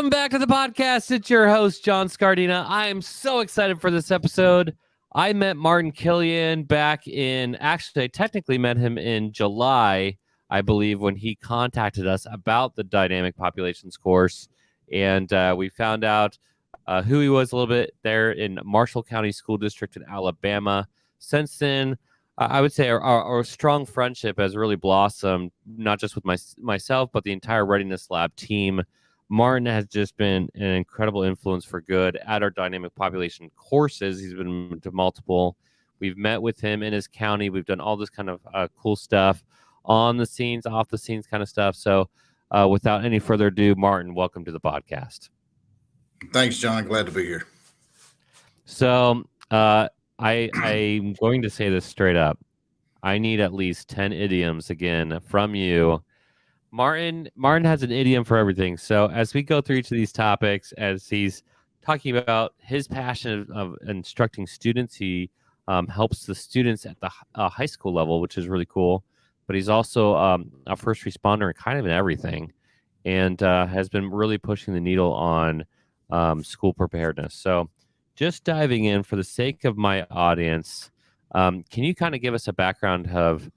Welcome back to the podcast. It's your host, John Scardina. I am so excited for this episode. I met Martin Killion back I technically met him in July, I believe, when he contacted us about the Dynamic Populations course. And we found out who he was a little bit there in Marshall County School District in Alabama. Since then, I would say our strong friendship has really blossomed, not just with myself, but the entire Readiness Lab team. Martin has just been an incredible influence for good at our dynamic population courses. He's been to multiple. We've met with him in his county. We've done all this kind of cool stuff on the scenes, off the scenes kind of stuff. So without any further ado, Martin, welcome to the podcast. Thanks, John. Glad to be here. So I'm going to say this straight up. I need at least 10 idioms again from you. Martin has an idiom for everything. So as we go through each of these topics, as he's talking about his passion of instructing students, he helps the students at the high school level, which is really cool. But he's also a first responder and kind of in everything, and has been really pushing the needle on school preparedness. So just diving in for the sake of my audience, can you kind of give us a background of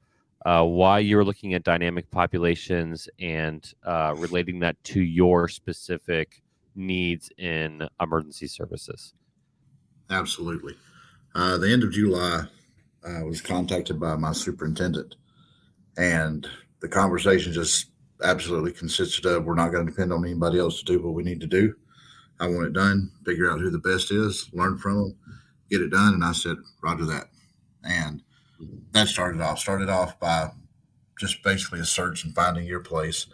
why you're looking at dynamic populations and relating that to your specific needs in emergency services? Absolutely. The end of July, I was contacted by my superintendent, and the conversation just absolutely consisted of, we're not going to depend on anybody else to do what we need to do. I want it done, figure out who the best is, learn from them, get it done. And I said, roger that. And that started off by just basically a search and finding your place,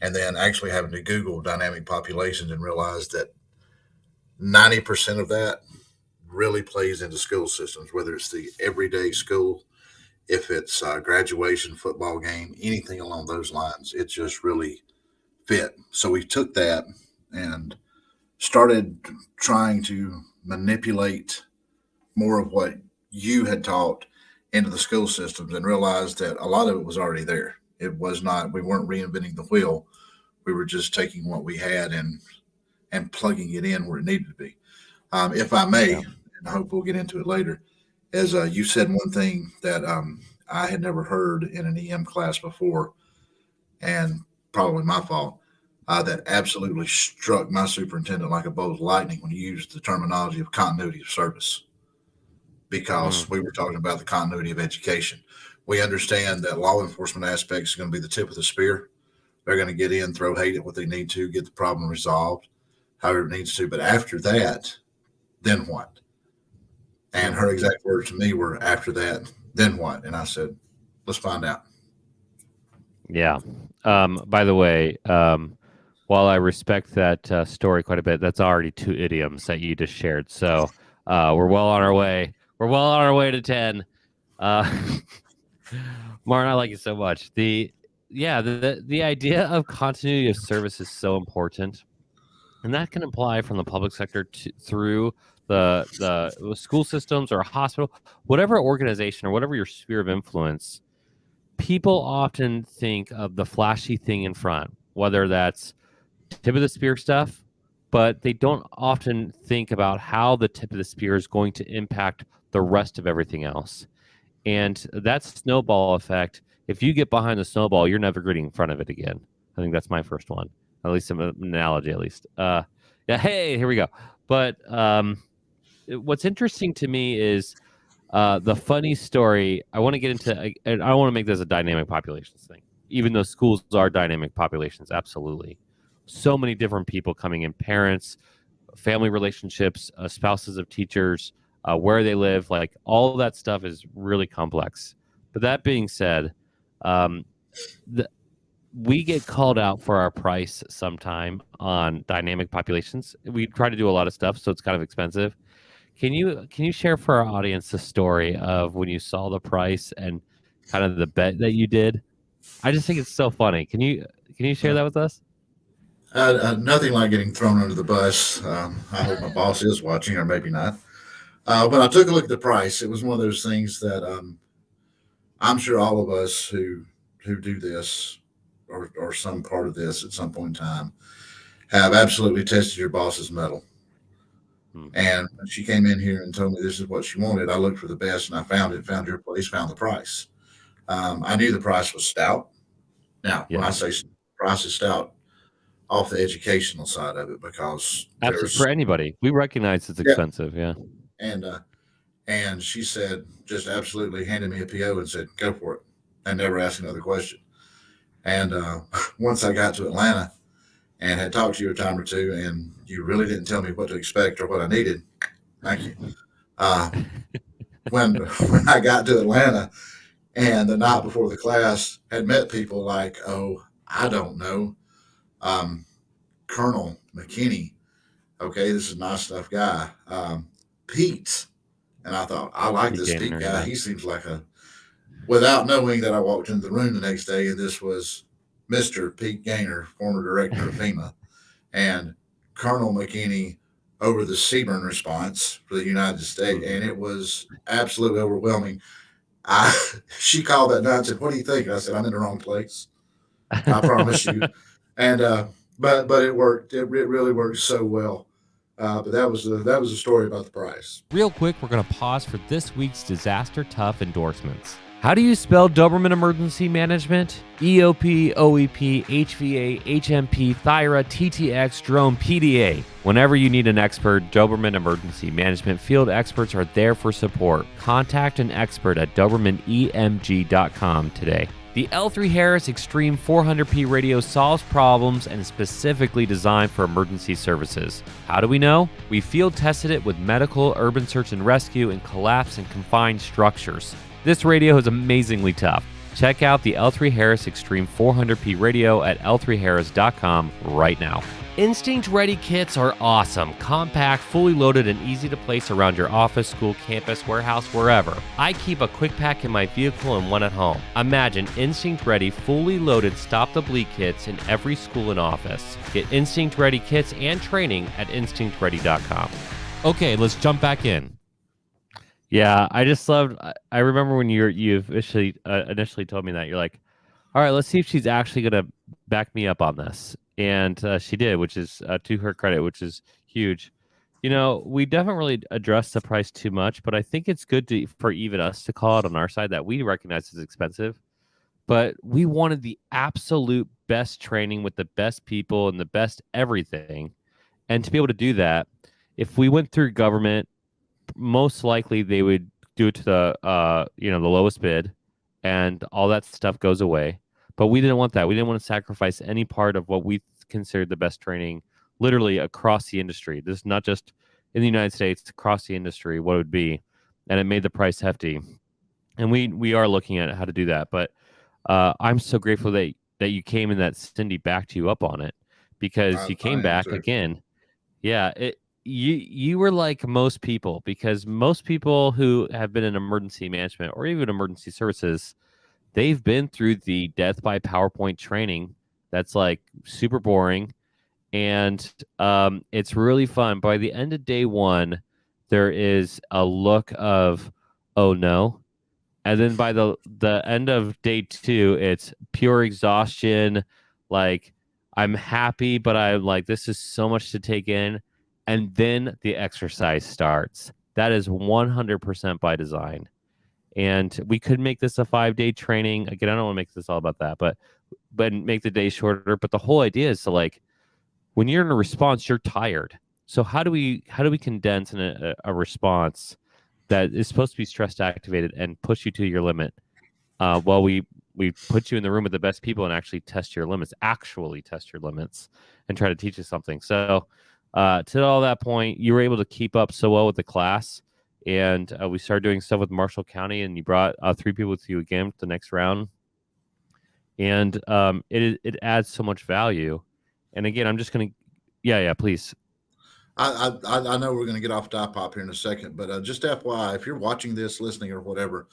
and then actually having to Google dynamic populations and realize that 90% of that really plays into school systems, whether it's the everyday school, if it's a graduation, football game, anything along those lines. It just really fit. So we took that and started trying to manipulate more of what you had taught into the school systems, and realized that a lot of it was already there. It was not, we weren't reinventing the wheel. We were just taking what we had and plugging it in where it needed to be. If I may, and I hope we'll get into it later, as you said one thing that I had never heard in an EM class before, and probably my fault, that absolutely struck my superintendent like a bolt of lightning when you used the terminology of continuity of service. Because we were talking about the continuity of education. We understand that law enforcement aspects are going to be the tip of the spear. They're going to get in, throw hate at what they need to, get the problem resolved, however it needs to. But after that, then what? And her exact words to me were, after that, then what? And I said, let's find out. Yeah. By the way, while I respect that story quite a bit, that's already 2 idioms that you just shared. So we're well on our way. We're well on our way to 10. Martin, I like you so much. The idea of continuity of service is so important, and that can apply from the public sector through the school systems or hospital, whatever organization or whatever your sphere of influence. People often think of the flashy thing in front, whether that's tip of the spear stuff, but they don't often think about how the tip of the spear is going to impact the rest of everything else. And that snowball effect, if you get behind the snowball, you're never getting in front of it again. I think that's my first one, at least an analogy, at least. Hey, here we go. But what's interesting to me is the funny story. I want to get into, and I want to make this a dynamic populations thing, even though schools are dynamic populations, absolutely. So many different people coming in, parents, family relationships, spouses of teachers, where they live, like all of that stuff is really complex. But that being said, we get called out for our price sometime on dynamic populations. We try to do a lot of stuff, so it's kind of expensive. Can you share for our audience the story of when you saw the price and kind of the bet that you did? I just think it's so funny. Can you share that with us? Nothing like getting thrown under the bus. I hope my boss is watching, or maybe not. But I took a look at the price. It was one of those things that I'm sure all of us who do this or some part of this at some point in time have absolutely tested your boss's metal. Mhm. And when she came in here and told me this is what she wanted, I looked for the best and I found it, found your place, found the price. I knew the price was stout. Now, when I Yeah, say price is stout, off the educational side of it, because absolutely. For there's, anybody, we recognize it's yeah. expensive. Yeah. And, and she said, just absolutely handed me a PO and said, go for it. And never asked another question. And once I got to Atlanta and had talked to you a time or two, and you really didn't tell me what to expect or what I needed, thank you. Uh, when when I got to Atlanta and the night before the class had met people like, oh, I don't know, um, Colonel McKinney. Okay, this is a nice enough guy. Pete, and I thought I like Pete this Pete Gaynor, guy. yeah. He seems like a, without knowing that I walked into the room the next day and this was Mr. Pete Gaynor, former director of FEMA, and Colonel McKinney over the Seaburn response for the United States, and Mhm. it was absolutely overwhelming. I She called that night and said, "What do you think?" And I said, "I'm in the wrong place. I promise you." And but it worked. It really worked so well. But that was a story about the price. Real quick, we're going to pause for this week's Disaster Tough endorsements. How do you spell Doberman Emergency Management? EOP, OEP, HVA, HMP, Thyra, TTX, Drone, PDA. Whenever you need an expert, Doberman Emergency Management field experts are there for support. Contact an expert at DobermanEMG.com today. The L3 Harris Extreme 400p radio solves problems and is specifically designed for emergency services. How do we know? We field tested it with medical, urban search and rescue, and collapse and confined structures. This radio is amazingly tough. Check out the L3 Harris Extreme 400p radio at L3Harris.com right now. Instinct Ready kits are awesome, compact, fully loaded, and easy to place around your office, school, campus, warehouse, wherever. I keep a quick pack in my vehicle and one at home. Imagine Instinct Ready fully loaded Stop the Bleed kits in every school and office. Get Instinct Ready kits and training at InstinctReady.com. Okay, let's jump back in. Yeah, I just loved. I remember when you initially told me that you're like, all right, let's see if she's actually gonna back me up on this, and she did, which is to her credit, which is huge. You know, we definitely really addressed the price too much, but I think it's good for even us to call it on our side that we recognize it's expensive, but we wanted the absolute best training with the best people and the best everything, and to be able to do that, if we went through government, most likely they would do it to the the lowest bid, and all that stuff goes away. But we didn't want that. We didn't want to sacrifice any part of what we considered the best training, literally across the industry. This is not just in the United States, across the industry, what it would be, and it made the price hefty. And we are looking at how to do that. But I'm so grateful that you came and that Cindy backed you up on it, because you I came am back too. again. Yeah, you were like most people, because most people who have been in emergency management or even emergency services, they've been through the death by PowerPoint training. That's like super boring, and it's really fun. By the end of day one, there is a look of, oh no, and then by the end of day two, it's pure exhaustion. Like, I'm happy, but I'm like, this is so much to take in. And then the exercise starts. That is 100% by design. And we could make this a 5-day training. Again, I don't want to make this all about that, but make the day shorter. But the whole idea is to, like, when you're in a response, you're tired. So how do we condense in a response that is supposed to be stress activated and push you to your limit? Well, we put you in the room with the best people and actually test your limits, and try to teach you something. So to all that point, you were able to keep up so well with the class, and we started doing stuff with Marshall County, and you brought 3 people with you again for the next round, and it adds so much value. And again, I'm just gonna, yeah, please. I know we're going to get off DyPop here in a second, but just FYI, if you're watching this, listening, or whatever,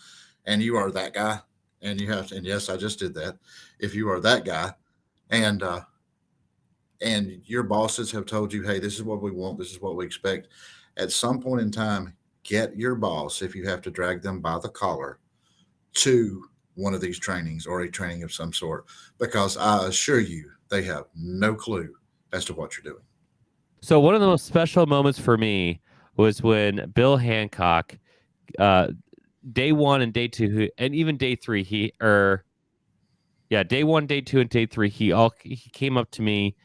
and you are that guy, and you have to, and yes, I just did that. If you are that guy, and and your bosses have told you, hey, this is what we want, this is what we expect, at some point in time, get your boss, if you have to drag them by the collar, to one of these trainings or a training of some sort, because I assure you, they have no clue as to what you're doing. So one of the most special moments for me was when Bill Hancock, day 1 and day 2, and even day 3, day 1, day 2, and day 3, he came up to me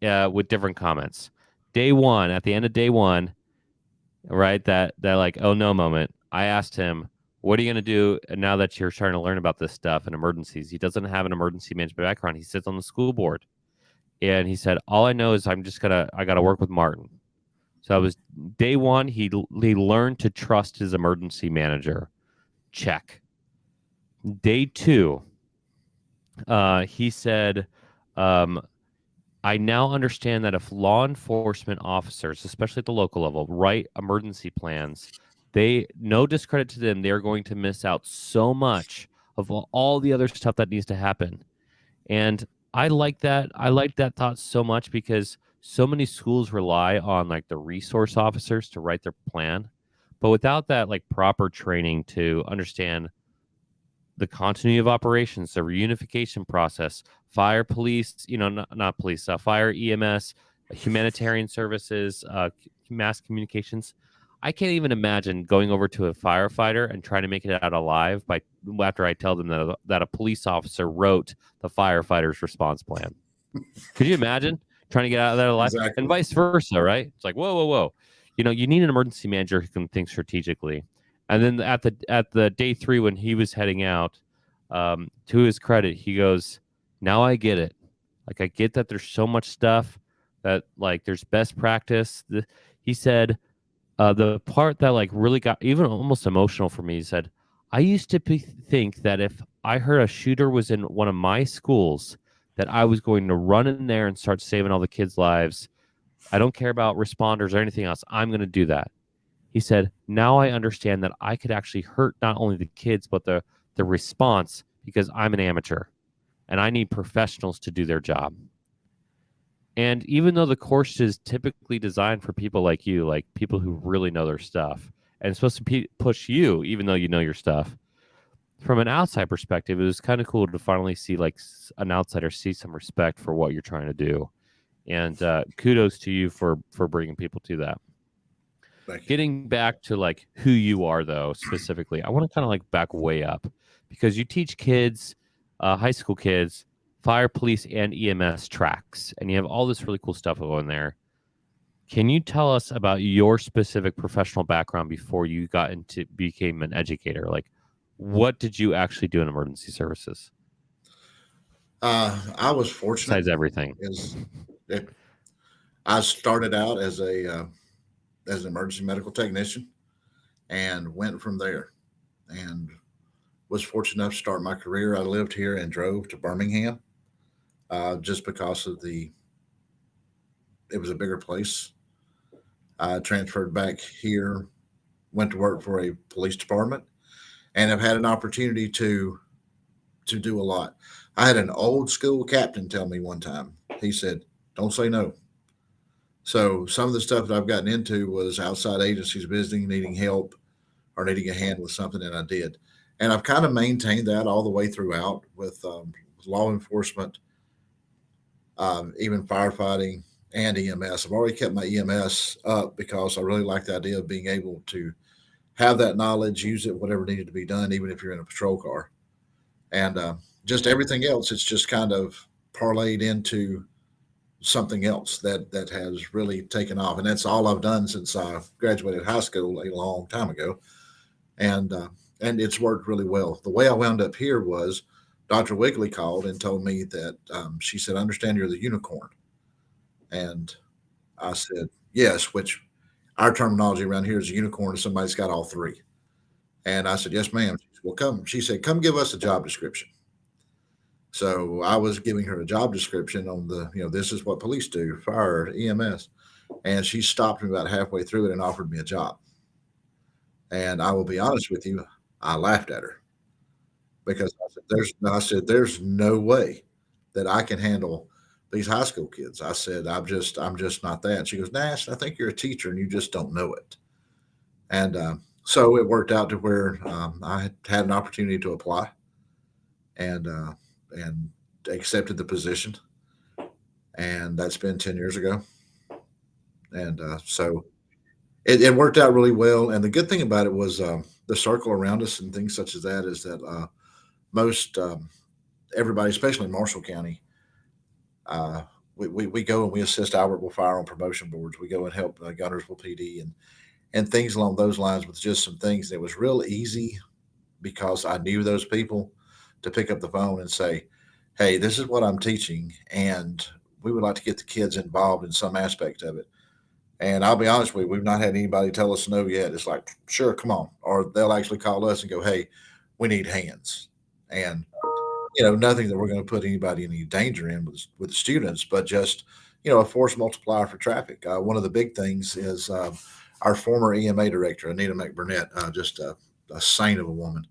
with different comments. Day 1, at the end of day 1, right, that like, oh no moment, I asked him, what are you going to do now that you're starting to learn about this stuff and emergencies? He doesn't have an emergency management background. He sits on the school board. And he said, all I know is I got to work with Martin. So it was day 1. He learned to trust his emergency manager. Check. Day 2, he said, I now understand that if law enforcement officers, especially at the local level, write emergency plans, no discredit to them, they're going to miss out so much of all the other stuff that needs to happen. And I like that. I like that thought so much because so many schools rely on like the resource officers to write their plan. But without that like proper training to understand the continuity of operations, the reunification process, fire, police, not police, fire, EMS, humanitarian services, mass communications. I can't even imagine going over to a firefighter and trying to make it out alive after I tell them that a police officer wrote the firefighter's response plan. Could you imagine trying to get out of there alive? Exactly. And vice versa, right? It's like, whoa. You need an emergency manager who can think strategically. And then at the day 3 when he was heading out, to his credit, he goes, now I get it. Like, I get that there's so much stuff that like there's best practice. He said, the part that like really got even almost emotional for me, he said, I used to think that if I heard a shooter was in one of my schools, that I was going to run in there and start saving all the kids' lives. I don't care about responders or anything else. I'm going to do that. He said, now I understand that I could actually hurt not only the kids, but the response, because I'm an amateur and I need professionals to do their job. And even though the course is typically designed for people like you, like people who really know their stuff, and it's supposed to push you, even though you know your stuff, from an outside perspective, it was kind of cool to finally see like an outsider see some respect for what you're trying to do. And kudos to you for bringing people to that. Getting back to like who you are, though, specifically, I want to kind of like back way up because you teach kids, high school kids, fire, police, and EMS tracks, and you have all this really cool stuff going there. Can you tell us about your specific professional background before you became an educator? Like, what did you actually do in emergency services? I was fortunate. Besides everything, I started out as an emergency medical technician and went from there, and was fortunate enough to start my career. I lived here and drove to Birmingham, just because it was a bigger place. I transferred back here, went to work for a police department, and have had an opportunity to do a lot. I had an old school captain tell me one time, he said, don't say no. So some of the stuff that I've gotten into was outside agencies visiting, needing help or needing a hand with something, and I did. And I've kind of maintained that all the way throughout with law enforcement, even firefighting and EMS. I've already kept my EMS up because I really like the idea of being able to have that knowledge, use it, whatever needed to be done, even if you're in a patrol car. And just everything else, it's just kind of parlayed into something else that has really taken off. And that's all I've done since I graduated high school a long time ago. And it's worked really well. The way I wound up here was Dr. Wigley called and told me that she said, I understand you're the unicorn. And I said, yes, which our terminology around here is a unicorn is somebody's got all three. And I said, yes, ma'am. She said, well, come. She said, come give us a job description. So I was giving her a job description on this is what police do, fire, EMS. And she stopped me about halfway through it and offered me a job. And I will be honest with you, I laughed at her because I said, there's no way that I can handle these high school kids. I said, I'm just not that. And she goes, Nash, I think you're a teacher and you just don't know it. And so it worked out to where I had an opportunity to apply and accepted the position. and that's been 10 years ago. And so it worked out really well. And the good thing about it was the circle around us and things such as that is that most everybody, especially in Marshall County, uh, we go and we assist Albertville Fire on promotion boards. We go and help Guntersville PD and things along those lines with just some things that was real easy because I knew those people to pick up the phone and say, hey, this is what I'm teaching, and we would like to get the kids involved in some aspect of it. And I'll be honest with you, we've not had anybody tell us no yet. It's like, sure, come on. Or they'll actually call us and go, hey, we need hands. And, nothing that we're going to put anybody in any danger in with the students, but just, a force multiplier for traffic. One of the big things is our former EMA director, Anita McBurnett, just a saint of a woman,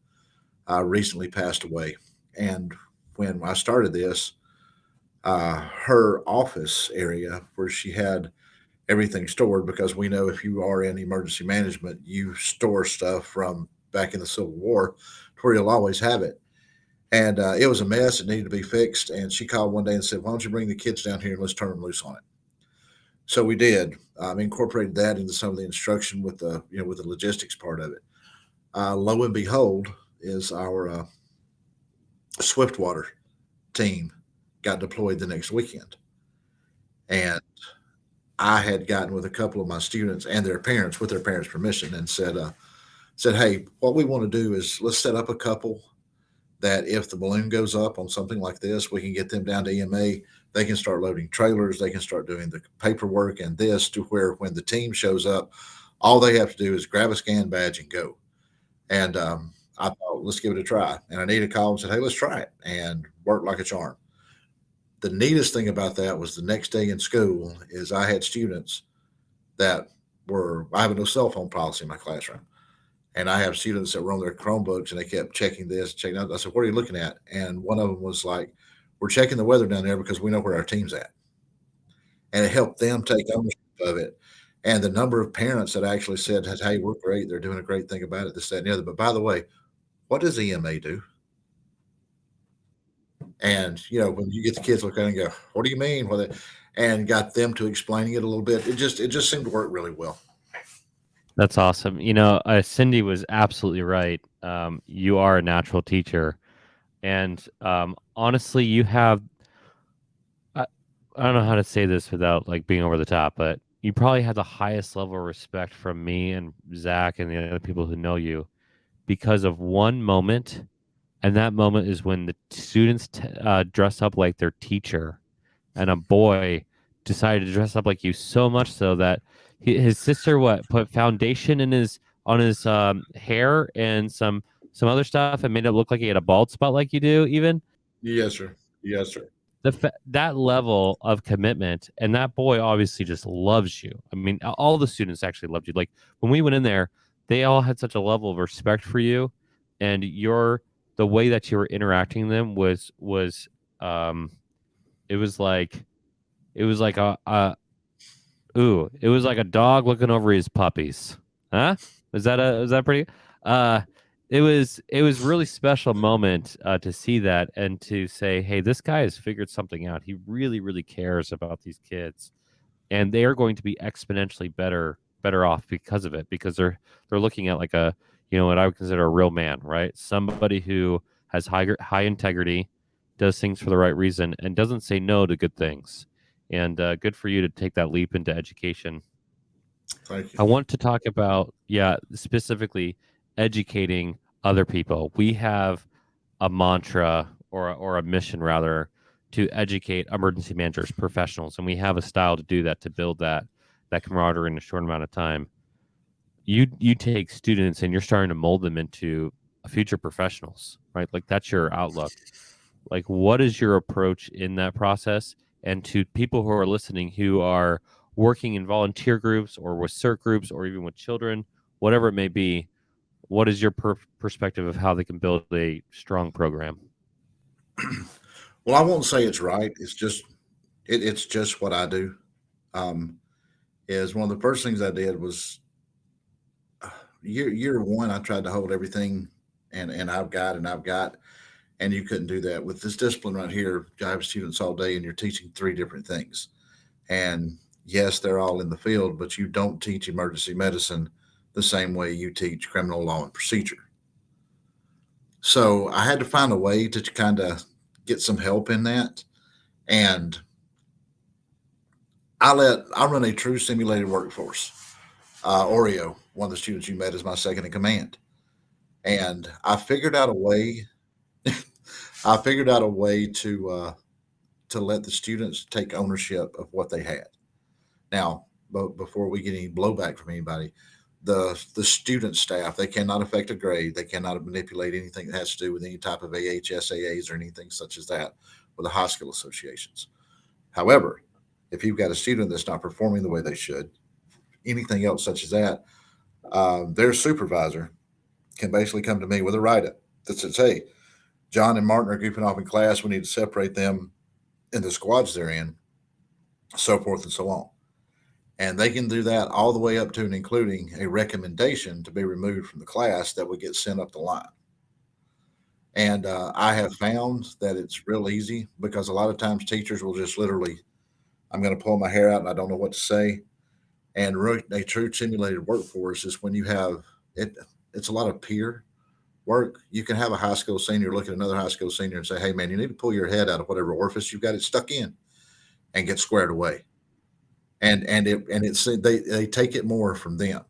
recently passed away. And when I started this, her office area where she had everything stored, because we know if you are in emergency management, you store stuff from back in the Civil War to where you'll always have it. And it was a mess. It needed to be fixed. And she called one day and said, why don't you bring the kids down here and let's turn them loose on it? So we did. Incorporated that into some of the instruction with the logistics part of it. Lo and behold, is our Swiftwater team got deployed the next weekend. And I had gotten with a couple of my students and their parents, with their parents' permission, and said, hey, what we want to do is let's set up a couple that if the balloon goes up on something like this, we can get them down to EMA. They can start loading trailers. They can start doing the paperwork and this, to where when the team shows up, all they have to do is grab a scan badge and go. And I thought, let's give it a try. And Anita called and said, hey, let's try it, and worked like a charm. The neatest thing about that was the next day in school is I had students that I have a no cell phone policy in my classroom. And I have students that were on their Chromebooks and they kept checking this, checking that. I said, what are you looking at? And one of them was like, we're checking the weather down there because we know where our team's at. And it helped them take ownership of it. And the number of parents that actually said, hey, we're great. They're doing a great thing about it, this, that, and the other. But by the way, what does EMA do? And, when you get the kids look at it and go, what do you mean? And got them to explaining it a little bit. It just seemed to work really well. That's awesome. Cindy was absolutely right. You are a natural teacher. And honestly, you have, I don't know how to say this without like being over the top, but you probably have the highest level of respect from me and Zach and the other people who know you because of one moment. And that moment is when the students dress up like their teacher, and a boy decided to dress up like you so much so that his sister put foundation on his hair and some other stuff and made it look like he had a bald spot like you do. Even Yes, sir. Yes, sir. that level of commitment, and that boy obviously just loves you. I mean, all the students actually loved you. Like when we went in there, they all had such a level of respect for you, and the way that you were interacting with them it was like it was like a dog looking over his puppies. Huh? Was that pretty? It was really special moment to see that and to say, hey, this guy has figured something out. He really, really cares about these kids, and they are going to be exponentially better off because of it, because they're looking at like a, what I would consider a real man, right? Somebody who has high integrity, does things for the right reason, and doesn't say no to good things. And good for you to take that leap into education. Thank you. I want to talk about, specifically educating other people. We have a mantra or a mission rather to educate emergency managers, professionals, and we have a style to do that, to build that camaraderie in a short amount of time. You take students and you're starting to mold them into future professionals, right? Like that's your outlook. Like, what is your approach in that process? And to people who are listening who are working in volunteer groups or with CERT groups or even with children, whatever it may be, what is your perspective of how they can build a strong program? Well, I won't say it's right. It's just what I do. Is one of the first things I did was year one. I tried to hold everything, and I've got, And you couldn't do that with this discipline right here. You have students all day, and you're teaching three different things. And yes, they're all in the field, but you don't teach emergency medicine the same way you teach criminal law and procedure. So I had to find a way to kind of get some help in that. And I run a true simulated workforce. Oreo, one of the students you met, is my second in command. And I figured out a way. I figured out a way to let the students take ownership of what they had. Now, but before we get any blowback from anybody, the student staff, they cannot affect a grade. They cannot manipulate anything that has to do with any type of AHSAAs or anything such as that with the high school associations. However, if you've got a student that's not performing the way they should, anything else such as that, their supervisor can basically come to me with a write-up that says, hey, John and Martin are goofing off in class. We need to separate them in the squads they're in, so forth and so on. And they can do that all the way up to and including a recommendation to be removed from the class that would get sent up the line. And I have found that it's real easy because a lot of times teachers will just literally, I'm going to pull my hair out and I don't know what to say. And a true simulated workforce is when you have it, it's a lot of peer work. You can have a high school senior look at another high school senior and say, hey, man, you need to pull your head out of whatever orifice you've got it stuck in and get squared away. They take it more from them.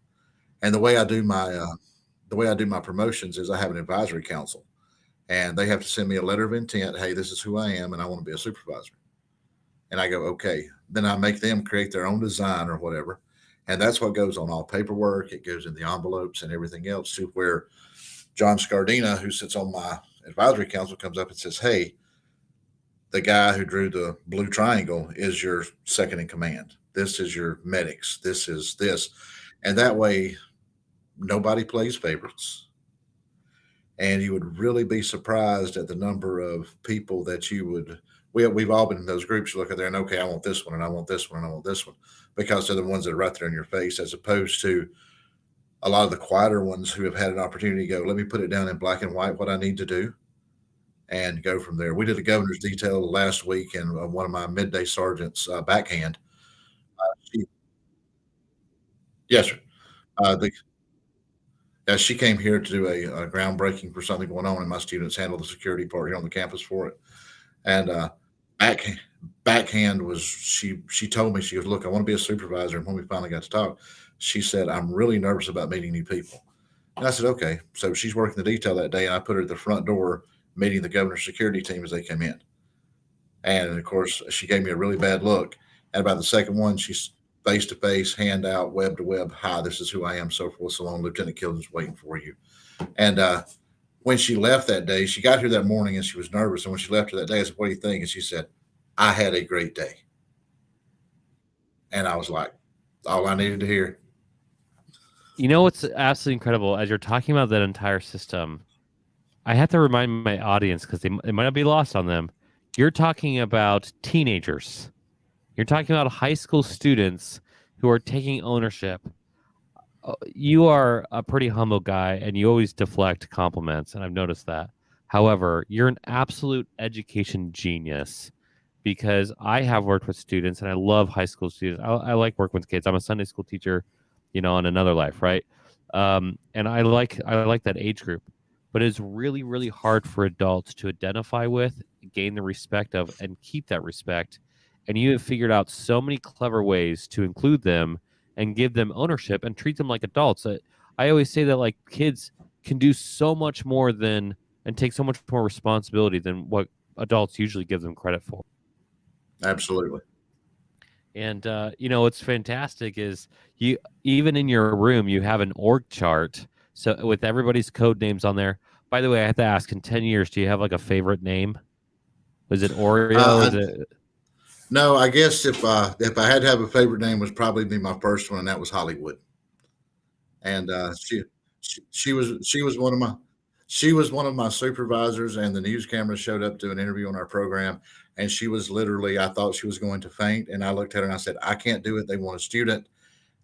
And the way I do my promotions is I have an advisory council, and they have to send me a letter of intent. Hey, this is who I am, and I want to be a supervisor. And I go, okay. Then I make them create their own design or whatever, and that's what goes on all paperwork. It goes in the envelopes and everything else, to where John Scardina, who sits on my advisory council, comes up and says, hey, the guy who drew the blue triangle is your second in command. This is your medics. This is this. And that way, nobody plays favorites. And you would really be surprised at the number of people that we've all been in those groups. You look at there and, okay, I want this one and I want this one and I want this one, because they're the ones that are right there in your face, as opposed to a lot of the quieter ones who have had an opportunity to go, let me put it down in black and white what I need to do and go from there. We did a governor's detail last week, and one of my midday sergeants, backhand. She, yes, sir. The Yeah, she came here to do a groundbreaking for something going on, and my students handled the security part here on the campus for it. And back backhand was, she told me, she goes, look, I want to be a supervisor. And when we finally got to talk, she said, I'm really nervous about meeting new people. And I said, okay. So she's working the detail that day, and I put her at the front door meeting the governor's security team as they came in. And of course, she gave me a really bad look. And about the second one, she's face to face, hand out, web to web. Hi, this is who I am, so forth, so on. Lieutenant Killion's waiting for you. And when she left that day, she got here that morning and she was nervous. And when she left her that day, I said, what do you think? And she said, I had a great day. And I was like, all I needed to hear. You know what's absolutely incredible? As you're talking about that entire system, I have to remind my audience, because it might not be lost on them. You're talking about teenagers. You're talking about high school students who are taking ownership. You are a pretty humble guy, and you always deflect compliments, and I've noticed that. However, you're an absolute education genius, because I have worked with students, and I love high school students. I like working with kids. I'm a Sunday school teacher, in another life, right? And I like that age group. But it's really, really hard for adults to identify with, gain the respect of, and keep that respect. And you have figured out so many clever ways to include them and give them ownership and treat them like adults. I always say that, like, kids can do so much more and take so much more responsibility than what adults usually give them credit for. Absolutely. And what's fantastic is, you, even in your room, you have an org chart. So with everybody's code names on there. By the way, I have to ask, in 10 years, do you have like a favorite name? Was it Oreo? No, I guess if I had to have a favorite name, was probably be my first one, and that was Hollywood. And she was one of my supervisors, and the news camera showed up to an interview on our program, and she was literally, I thought she was going to faint, and I looked at her and I said, I can't do it. They want a student.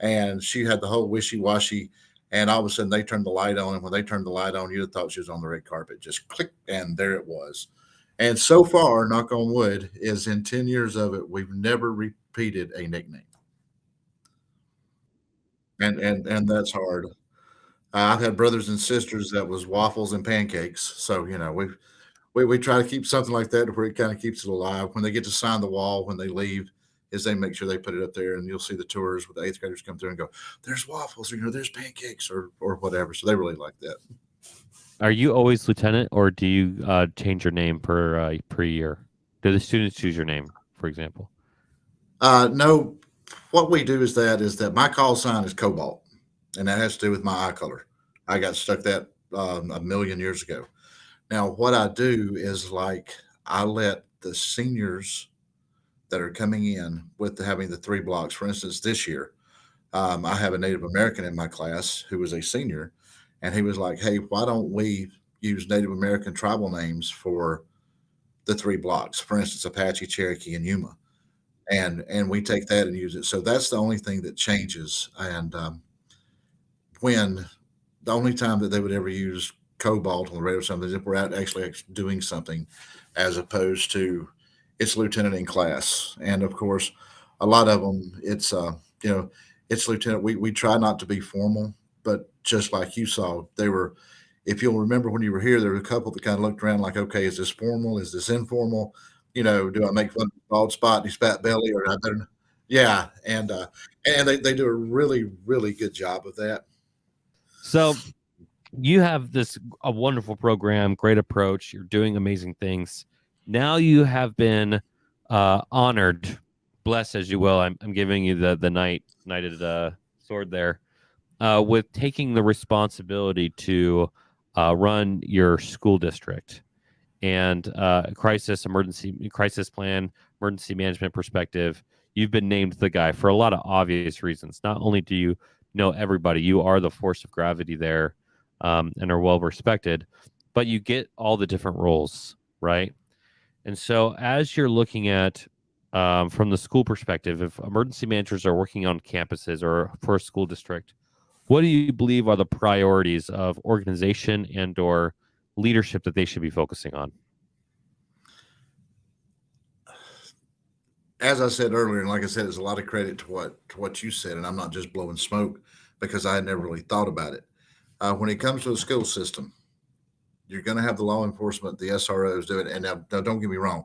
And she had the whole wishy-washy. And all of a sudden they turned the light on. And when they turned the light on, you'd have thought she was on the red carpet. Just click, and there it was. And so far, knock on wood, is in 10 years of it, we've never repeated a nickname. And that's hard. I've had brothers and sisters that was waffles and pancakes. So, we try to keep something like that where it kind of keeps it alive. When they get to sign the wall when they leave, is they make sure they put it up there, and you'll see the tours with the eighth graders come through and go, "There's waffles," or "There's pancakes," or whatever. So they really like that. Are you always lieutenant, or do you change your name per year? Do the students choose your name, for example? No, what we do is that my call sign is cobalt, and that has to do with my eye color. I got stuck that a million years ago. Now, what I do is like I let the seniors that are coming in with having the 3 blocks. For instance, this year, I have a Native American in my class who was a senior, and he was like, "Hey, why don't we use Native American tribal names for the 3 blocks? For instance, Apache, Cherokee, and Yuma." And we take that and use it. So that's the only thing that changes. And when the only time that they would ever use cobalt on the radio or something is if we're out actually doing something, as opposed to it's lieutenant in class. And of course, a lot of them, you know, it's lieutenant. We try not to be formal, but just like you saw, they were. If you'll remember when you were here, there were a couple that kind of looked around like, okay, is this formal? Is this informal? Do I make fun of his bald spot and his fat belly, or I better? Yeah, and they do a really really good job of that. So you have a wonderful program, great approach. You're doing amazing things. Now you have been honored, blessed as you will. I'm giving you the knighted sword there, with taking the responsibility to run your school district and crisis plan, emergency management perspective. You've been named the guy for a lot of obvious reasons. Not only do you know everybody, you are the force of gravity there, and are well respected, but you get all the different roles, right? And so as you're looking at from the school perspective, if emergency managers are working on campuses or for a school district, what do you believe are the priorities of organization and or leadership that they should be focusing on? As I said earlier, and like I said, it's a lot of credit to what you said, and I'm not just blowing smoke because I had never really thought about it. When it comes to the school system, you're going to have the law enforcement, the SROs do it. And now don't get me wrong,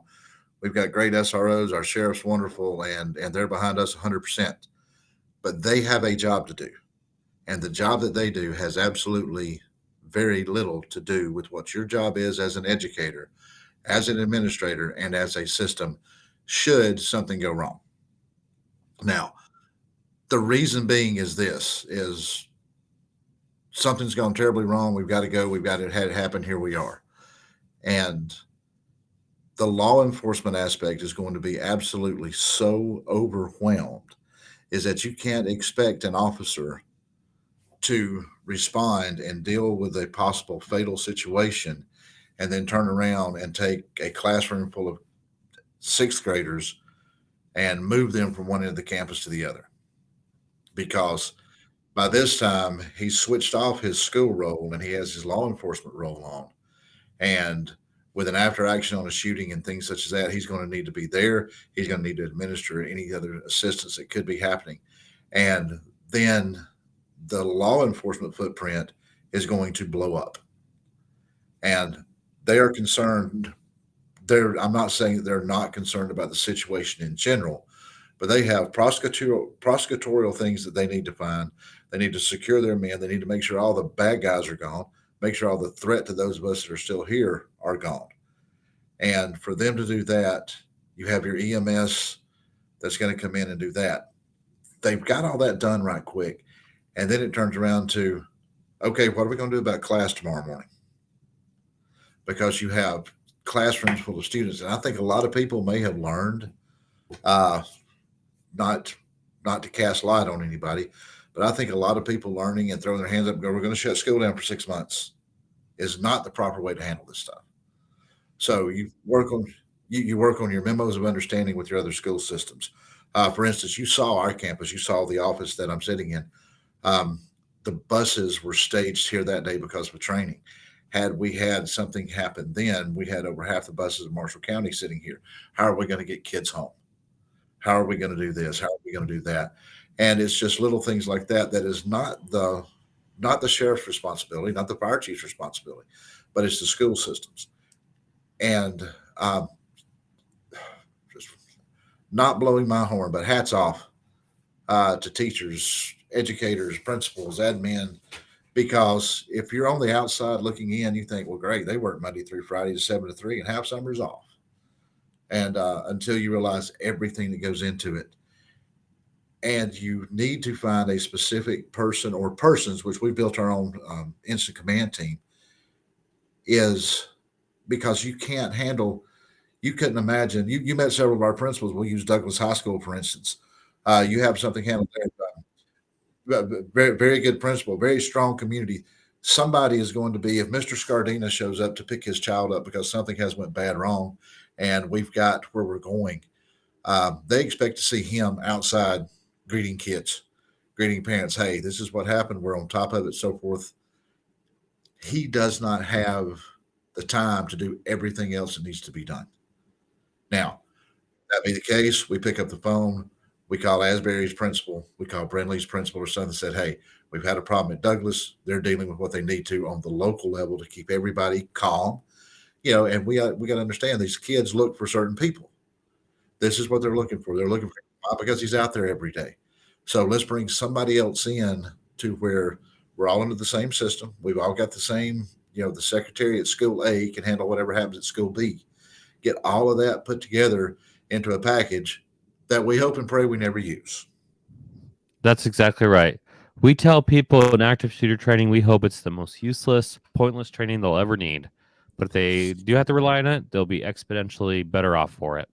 we've got great SROs. Our sheriff's wonderful, and they're behind us 100%. But they have a job to do, and the job that they do has absolutely very little to do with what your job is as an educator, as an administrator, and as a system. Should something go wrong, now the reason being is this: is something's gone terribly wrong. We've got to go. We've got to have it happen. Here we are, and the law enforcement aspect is going to be absolutely so overwhelmed is that you can't expect an officer to respond and deal with a possible fatal situation and then turn around and take a classroom full of sixth graders and move them from one end of the campus to the other. Because by this time, he's switched off his school role and he has his law enforcement role on. And with an after action on a shooting and things such as that, he's going to need to be there. He's going to need to administer any other assistance that could be happening. And then the law enforcement footprint is going to blow up. And they are concerned. I'm not saying that they're not concerned about the situation in general, but they have prosecutorial things that they need to find. They need to secure their men. They need to make sure all the bad guys are gone, make sure all the threat to those of us that are still here are gone. And for them to do that, you have your EMS that's going to come in and do that. They've got all that done right quick. And then it turns around to, okay, what are we going to do about class tomorrow morning? Because you have classrooms full of students. And I think a lot of people may have learned, not to cast light on anybody, but I think a lot of people learning and throwing their hands up and go, we're going to shut school down for 6 months, is not the proper way to handle this stuff. So you work on your memos of understanding with your other school systems. For instance, you saw our campus, you saw the office that I'm sitting in. the buses were staged here that day because of training. Had we had something happen then, we had over half the buses in Marshall County sitting here. How are we going to get kids home? How are we going to do this? How are we going to do that? And it's just little things like that that is not the sheriff's responsibility, not the fire chief's responsibility, but it's the school systems. And um, just not blowing my horn, but hats off to teachers, educators, principals, admin, because if you're on the outside looking in, you think, well, great, they work Monday through Friday, 7 to 3, and half summer's off. And until you realize everything that goes into it, and you need to find a specific person or persons, which we built our own instant command team, is because you can't handle. You couldn't imagine. You met several of our principals. We'll use Douglas High School for instance. You have something handled there. Very, very good principal, very strong community. Somebody is going to be, if Mr. Scardina shows up to pick his child up because something has went bad wrong, and we've got where we're going, they expect to see him outside greeting kids, greeting parents. Hey, this is what happened. We're on top of it, so forth. He does not have the time to do everything else that needs to be done. Now, that be the case, we pick up the phone, we call Asbury's principal, we call Brindley's principal or something, said, hey, we've had a problem at Douglas. They're dealing with what they need to on the local level to keep everybody calm. And we got to understand these kids look for certain people. This is what they're looking for. They're looking for him because he's out there every day. So let's bring somebody else in to where we're all under the same system. We've all got the same, the secretary at school A can handle whatever happens at school B. Get all of that put together into a package that we hope and pray we never use. That's exactly right. We tell people in active shooter training, we hope it's the most useless, pointless training they'll ever need. But if they do have to rely on it, they'll be exponentially better off for it.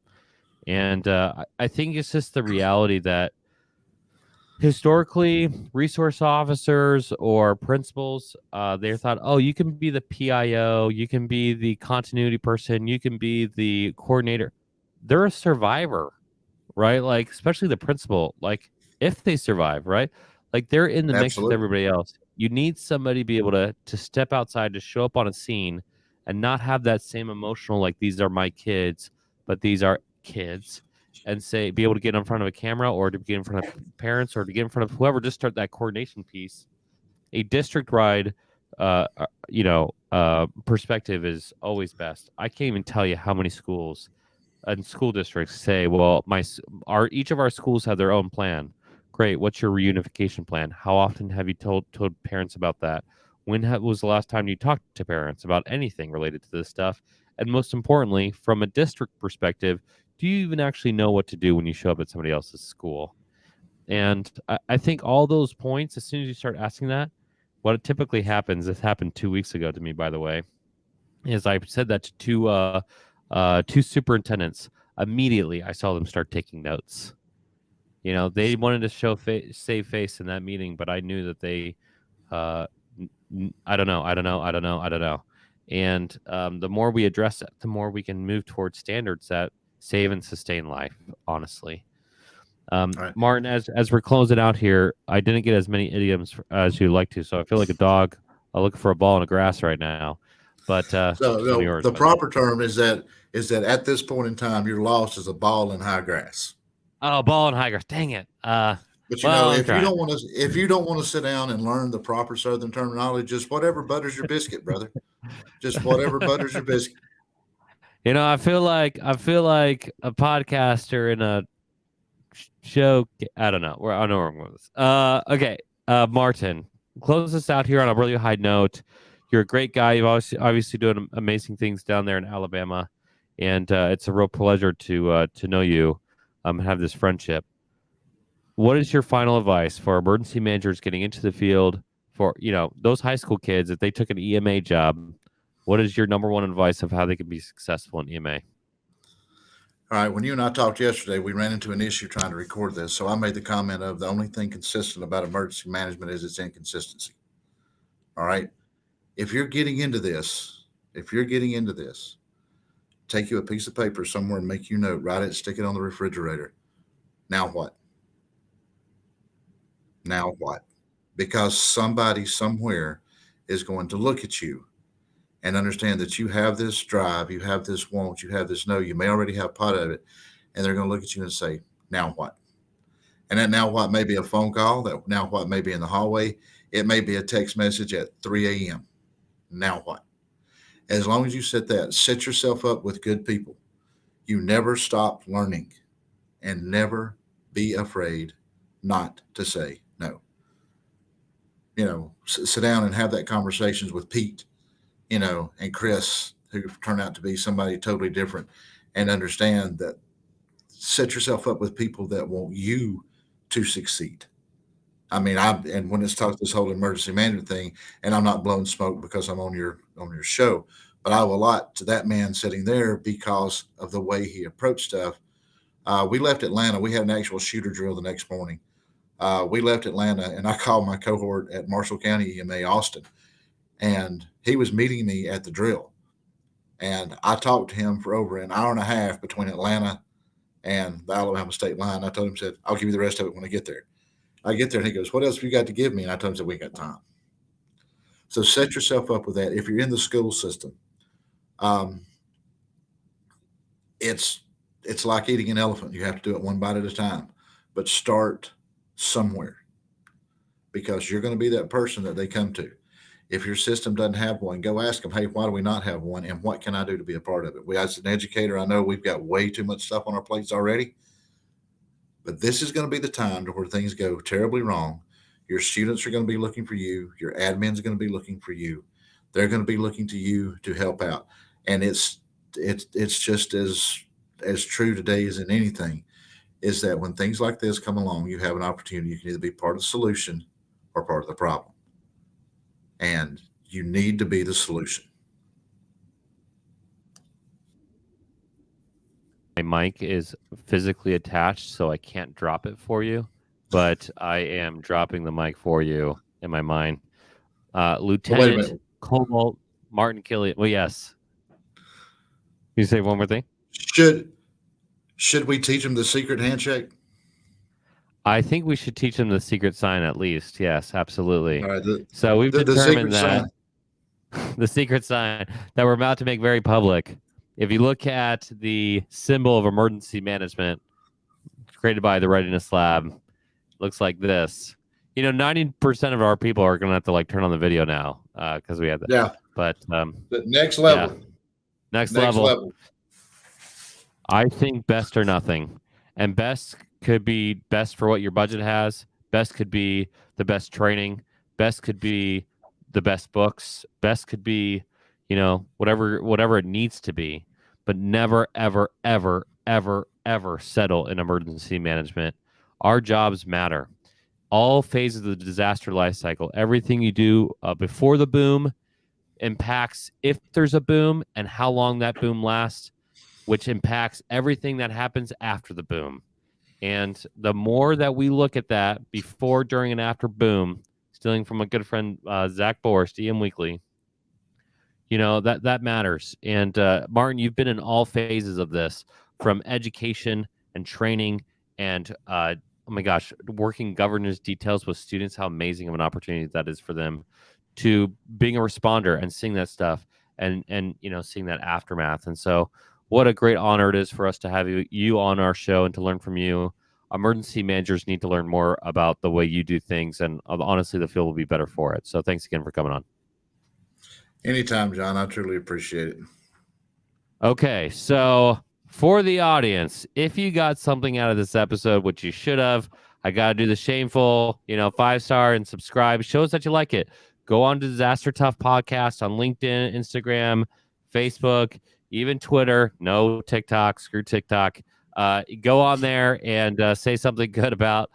And I think it's just the reality that historically, resource officers or principals, they thought, oh, you can be the PIO, you can be the continuity person, you can be the coordinator. They're a survivor, right? Like, especially the principal, like if they survive, right? Like they're in the mix with everybody else. You need somebody to be able to step outside, to show up on a scene and not have that same emotional, like these are my kids, but these are kids, and be able to get in front of a camera or to get in front of parents or to get in front of whoever, just start that coordination piece. A district-wide, perspective is always best. I can't even tell you how many schools and school districts say, well, each of our schools have their own plan. Great. What's your reunification plan? How often have you told parents about that? When was the last time you talked to parents about anything related to this stuff? And most importantly, from a district perspective, do you even actually know what to do when you show up at somebody else's school? And I think all those points, as soon as you start asking that, what typically happens, this happened 2 weeks ago to me, by the way, is I said that to two superintendents. Immediately, I saw them start taking notes. They wanted to save face in that meeting, but I knew that they, I don't know. And the more we address it, the more we can move towards standards that save and sustain life, honestly. Right. Martin, as we're closing out here, I didn't get as many idioms as you'd like to, so I feel like a dog looking for a ball in the grass right now. But the proper term is that at this point in time, you're lost as a ball in high grass. Oh, ball in high grass! Dang it! But if you don't want to sit down and learn the proper Southern terminology, just whatever butters your biscuit, brother. Just whatever butters your biscuit. I feel like a podcaster in a show. I don't know. I know where I'm going with this. Okay, Martin, close us out here on a really high note. You're a great guy. You've obviously doing amazing things down there in Alabama, and it's a real pleasure to know you, have this friendship. What is your final advice for emergency managers getting into the field, for those high school kids, if they took an EMA job? What is your number one advice of how they can be successful in EMA? All right. When you and I talked yesterday, we ran into an issue trying to record this. So I made the comment of the only thing consistent about emergency management is its inconsistency. All right. If you're getting into this, take you a piece of paper somewhere and make you note, write it, stick it on the refrigerator. Now what? because somebody somewhere is going to look at you and understand that you have this drive, you have this want, you have this know, you may already have part of it, and they're going to look at you and say, now what? And that now what may be a phone call, that now what may be in the hallway, it may be a text message at 3 a.m. Now what? As long as you set yourself up with good people, you never stop learning, and never be afraid not to say no. Sit down and have that conversations with Pete, and Chris, who turned out to be somebody totally different, and understand that set yourself up with people that want you to succeed. I mean, and when it's talked this whole emergency management thing, and I'm not blowing smoke because I'm on your show, but I owe a lot to that man sitting there because of the way he approached stuff. We left Atlanta. We had an actual shooter drill the next morning. We left Atlanta, and I called my cohort at Marshall County EMA Austin, and he was meeting me at the drill. And I talked to him for over an hour and a half between Atlanta and the Alabama state line. I told him, said, I'll give you the rest of it when I get there. I get there, and he goes, what else have you got to give me? And I told him, said, we ain't got time. So set yourself up with that. If you're in the school system, it's like eating an elephant. You have to do it one bite at a time, but start somewhere, because you're going to be that person that they come to. If your system doesn't have one, go ask them, hey, why do we not have one? And what can I do to be a part of it? As an educator, I know we've got way too much stuff on our plates already, but this is going to be the time to where things go terribly wrong. Your students are going to be looking for you. Your admin's going to be looking for you. They're going to be looking to you to help out. And it's just as true today as in anything, is that when things like this come along, you have an opportunity. You can either be part of the solution or part of the problem. And you need to be the solution. My mic is physically attached, so I can't drop it for you, but I am dropping the mic for you in my mind. Lieutenant Cobalt Martin Killion. Well, yes. You say one more thing? Should we teach them the secret handshake? I think we should teach them the secret sign at least. Yes, absolutely. All right, so we've determined that the secret sign that we're about to make very public. If you look at the symbol of emergency management created by the Readiness Lab, it looks like this. 90% of our people are going to have to turn on the video now because we have that. Yeah. But the next level. Yeah. Next level. I think best or nothing. And best could be best for what your budget has. Best could be the best training. Best could be the best books. Best could be, whatever it needs to be. But never, ever, ever, ever, ever settle in emergency management. Our jobs matter. All phases of the disaster life cycle, everything you do before the boom impacts if there's a boom and how long that boom lasts, which impacts everything that happens after the boom. And the more that we look at that before, during, and after boom, stealing from a good friend, Zach Borst, EM Weekly, that matters. And Martin, you've been in all phases of this, from education and training and, oh my gosh, working governance details with students, how amazing of an opportunity that is for them, to being a responder and seeing that stuff and seeing that aftermath. And so what a great honor it is for us to have you on our show and to learn from you. Emergency managers need to learn more about the way you do things, and honestly, the field will be better for it. So thanks again for coming on. Anytime, John. I truly appreciate it. Okay, so for the audience, if you got something out of this episode, which you should have, I got to do the shameful, 5-star and subscribe. Show us that you like it. Go on to Disaster Tough Podcast on LinkedIn, Instagram, Facebook, even Twitter. No TikTok. Screw TikTok. Go on there and say something good about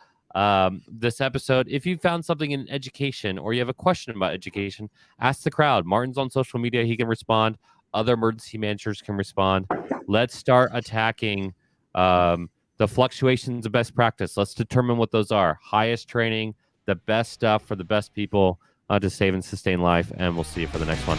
this episode. If you found something in education or you have a question about education, ask the crowd. Martin's on social media. He can respond. Other emergency managers can respond. Let's start attacking the fluctuations of best practice. Let's determine what those are. Highest training, the best stuff for the best people to save and sustain life. And we'll see you for the next one.